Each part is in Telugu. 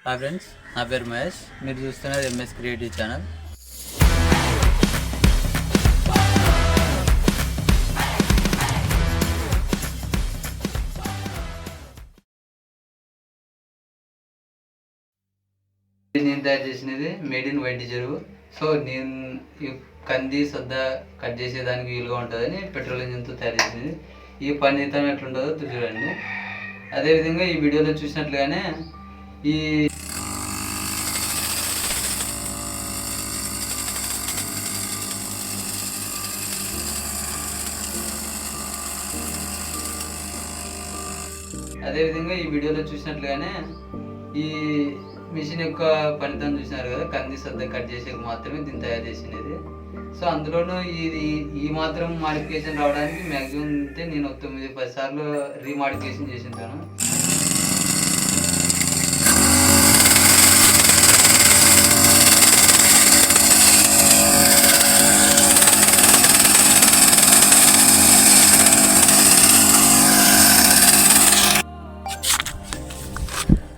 హాయ్ ఫ్రెండ్స్, నా పేరు మహేష్. మీరు చూస్తున్నది ఎంఎస్ క్రియేటివ్ ఛానల్. నేను తయారు చేసినది మేడ్ ఇన్ వైట్ చెరువు. సో నేను ఈ కంది సొద్ద కట్ చేసేదానికి వీలుగా ఉంటుందని పెట్రోల్ ఇంజిన్తో తయారు చేసినది. ఈ పనితం ఎట్లుంటుందో చూడండి. అదేవిధంగా ఈ వీడియోలో చూసినట్లుగానే ఈ వీడియోలో చూసినట్లుగానే ఈ మిషన్ యొక్క పనితం చూసినారు కదా, కంది సద్ద కట్ చేసే మాత్రమే దీన్ని తయారు చేసినది. సో అందులోనూ ఇది ఈ మాత్రం మాడిఫికేషన్ రావడానికి మ్యాక్సిమం అయితే నేను 9-10 సార్లు రీమాడిఫికేషన్ చేసి ఉంటాను.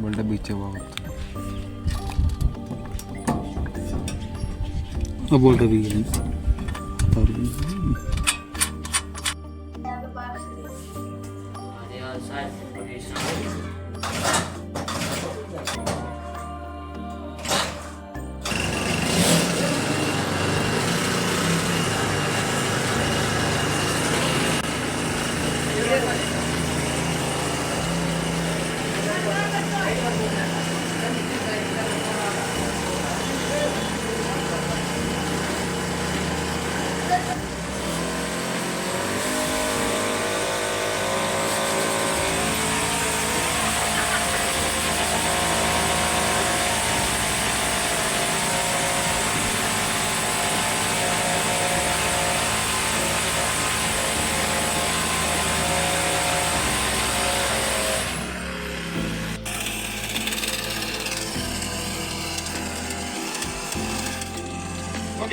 बोलता बीचे बोलता भी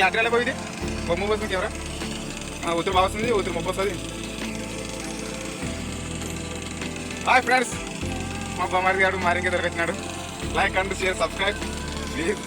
యాత్రలో పోయింది బొమ్మ వస్తుంది ఎవరా ఉత్తరు బాగా వస్తుంది, ఉత్తరు ముప్పై వస్తుంది. హాయ్ ఫ్రెండ్స్, మా బొమ్మడి గారు మారింకే దొరికొచ్చినాడు. Like and share subscribe please.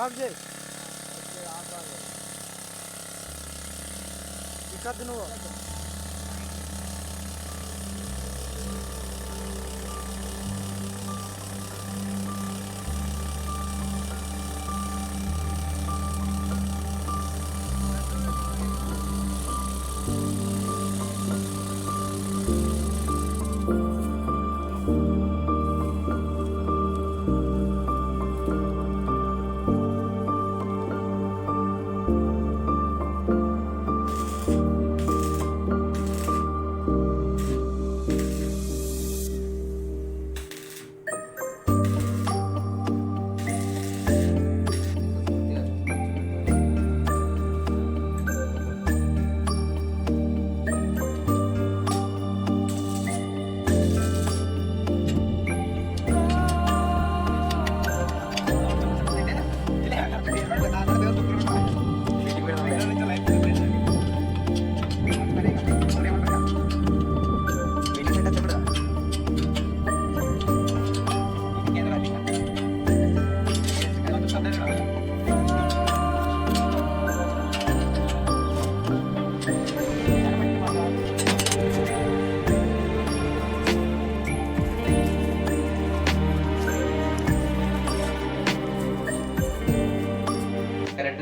आप जे दिक्कत दिन हुआ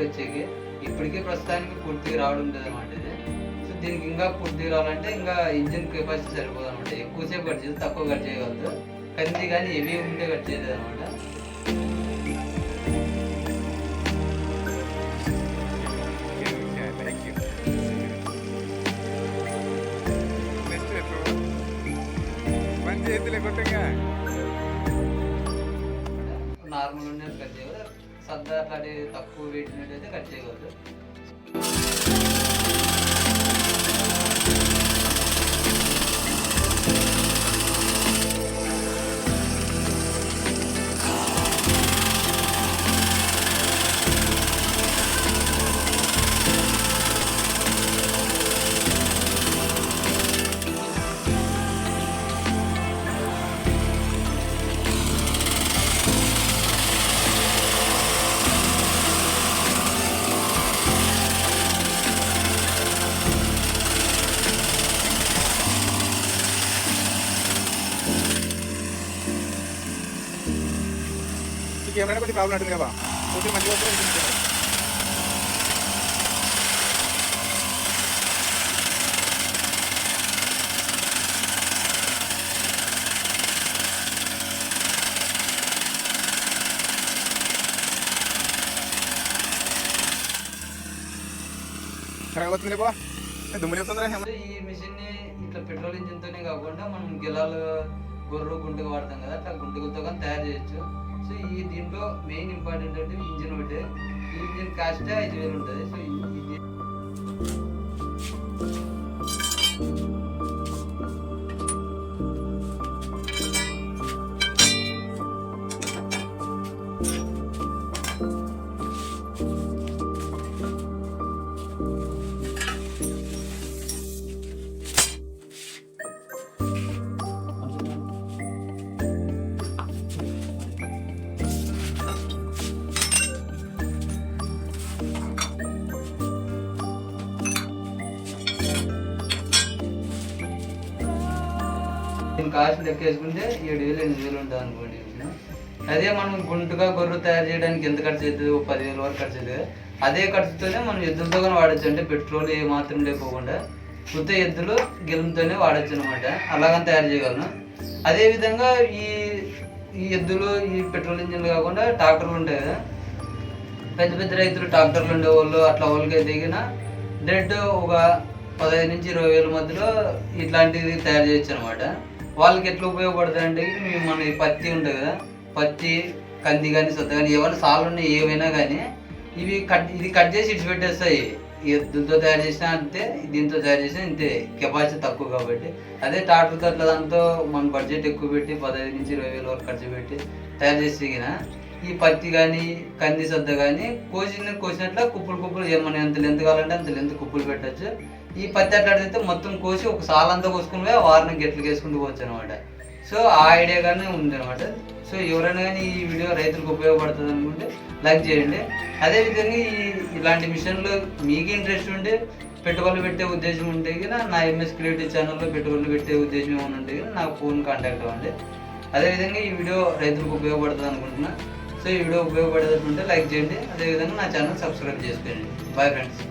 వచ్చేకి ఇప్పటికే ప్రస్తుతానికి పూర్తిగా రావడం లేదన్నమాట ఇది. సో దీనికి ఇంకా పూర్తిగా రావాలంటే ఇంకా ఇంజిన్ కెపాసిటీ సరిపోదు అనమాట. ఎక్కువసేపు కట్ చేసి తక్కువ కట్ చేయగలదు. కంది కానీ హెవీ ఉంటే కట్ చేయలేదు అనమాట. చేతులే కొట్టంగా నార్మల్ ఉండేది కట్ చేయగలరు, సద్ద అట్లాంటి తక్కువ వెయిట్ అయితే కట్ చేయగలరు. ఏమైనా కొంచెం ప్రాబ్లం ఉంటుంది కదా, కొంచెం మంచిగా వస్తుంది. కరెక్ట్గా వచ్చింది బా, దుమ్ములు వస్తుందా? ఈ మిషన్ ని ఇట్లా పెట్రోల్ ఇంజిన్ తోనే కాకుండా మనం గిలాలు గొర్రె గుంటగా వాడతాం కదా, అట్లా గుంటగుతో కానీ తయారు చేయొచ్చు. సో ఈ దీంట్లో మెయిన్ ఇంపార్టెంట్ అంటే ఇంజిన్ ఒకటి. ఈ ఇంజిన్ కాస్ట్ 5,000 ఉంటుంది. సో ఇది దీని కాస్ట్ లెక్క వేసుకుంటే 7,000 8,000 ఉంటుంది అనుకోండి. అదే మనం గుంటుగా గొర్రె తయారు చేయడానికి ఎంత ఖర్చు అవుతుంది, 10,000 వరకు ఖర్చు అవుతుంది. అదే ఖర్చుతోనే మనం ఎద్దులతో కానీ వాడచ్చు. అంటే పెట్రోల్ ఏ మాత్రం లేకోకుండా కొత్త ఎద్దులు గిలంతోనే వాడచ్చు అనమాట. అలాగని తయారు చేయగలను. అదేవిధంగా ఈ ఎద్దులు ఈ పెట్రోల్ ఇంజిన్లు కాకుండా ట్రాక్టర్లు ఉంటాయి కదా, పెద్ద పెద్ద రైతులు ట్రాక్టర్లు ఉండే వాళ్ళు అట్లా వాళ్ళకి దిగిన డైరెక్ట్ ఒక 15,000 నుంచి 20,000 మధ్యలో ఇట్లాంటివి తయారు చేయొచ్చు అనమాట. వాళ్ళకి ఎట్లా ఉపయోగపడుతుంది అంటే మన ఈ పత్తి ఉంటుంది కదా, పత్తి కంది కానీ సొత్త కానీ ఏమైనా సార్లు ఉన్నాయి ఏవైనా కానీ ఇది కట్ చేసి ఇటు పెట్టేస్తాయి. ఎద్దులతో తయారు చేసినా అంతే, దీంతో తయారు చేసినా ఇంతే, కెపాసిటీ తక్కువ కాబట్టి. అదే ట్రాక్టర్తో అట్లా దాంతో మన బడ్జెట్ ఎక్కువ పెట్టి 15,000 నుంచి 20,000 వరకు ఖర్చు పెట్టి తయారు చేసిన ఈ పత్తి కానీ కంది సద్ద కానీ కోసినట్ల కుప్పలు ఏమన్నా ఎంత లెంత్ కావాలంటే అంత లెంత్ కుప్పలు పెట్టచ్చు. ఈ పత్తి అట్లాడితే మొత్తం కోసి ఒక సాలంతా కోసుకుని పోయి వారిని గెట్లు వేసుకుంటూ పోవచ్చు అనమాట. సో ఆ ఐడియా కానీ ఉంది అనమాట. సో ఎవరైనా కానీ ఈ వీడియో రైతులకు ఉపయోగపడుతుంది అనుకుంటే లైక్ చేయండి. అదేవిధంగా ఇలాంటి మిషన్లు మీకు ఇంట్రెస్ట్ ఉంటే పెట్టుబడులు పెట్టే ఉద్దేశం ఉంటే కనుక నా ఎంఎస్ క్రియేటివ్ ఛానల్లో పెట్టుబడులు పెట్టే ఉద్దేశం ఏమైనా ఉంటే కనుక నాకు ఫోన్ కాంటాక్ట్ అవ్వండి. అదేవిధంగా ఈ వీడియో రైతులకు ఉపయోగపడుతుంది అనుకుంటున్నా. సో ఈ వీడియో ఉపయోగపడేటట్టుంటే లైక్ చేయండి. అదేవిధంగా నా ఛానల్ సబ్స్క్రైబ్ చేసుకోండి. Bye friends.